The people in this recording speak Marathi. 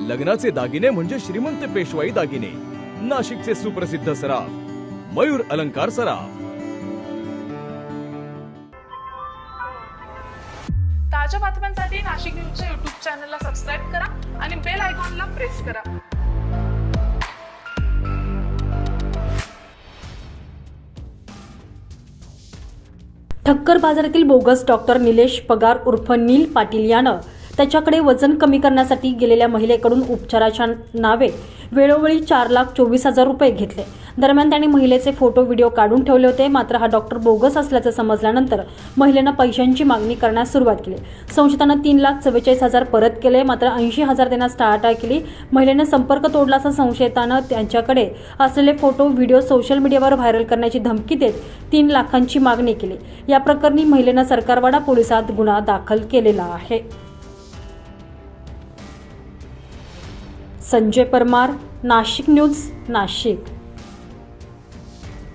लग्नाचे दागिने म्हणजे श्रीमंत पेशवाई दागिने, नाशिकचे सुप्रसिद्ध सराफ मयूर अलंकार सराफ। ताज्या बातम्यांसाठी नाशिक न्यूजच्या YouTube चॅनलला सबस्क्राईब करा आणि बेल आयकॉनला प्रेस करा। ठक्कर बाजारातील बोगस डॉक्टर निलेश पगार उर्फ नील पाटील यानं त्याच्याकडे वजन कमी करण्यासाठी गेलेल्या महिलेकडून उपचाराच्या नावे वेळोवेळी 4,24,000 रुपये घेतले। दरम्यान त्याने महिलेचे फोटो व्हिडिओ काढून ठेवले होते। मात्र हा डॉक्टर बोगस असल्याचं समजल्यानंतर महिलेनं पैशांची मागणी करण्यास सुरुवात केली। संशयितानं 3,44,000 परत केले, मात्र 80,000 देण्यास टाळाटाळ केली। महिलेनं संपर्क तोडला असं संशयितानं त्यांच्याकडे असलेले फोटो व्हिडिओ सोशल मीडियावर व्हायरल करण्याची धमकी देत 3 लाखांची मागणी केली। या प्रकरणी महिलेनं सरकारवाडा पोलिसात गुन्हा दाखल केलेला आहे। संजय परमार, नाशिक न्यूज, नाशिक।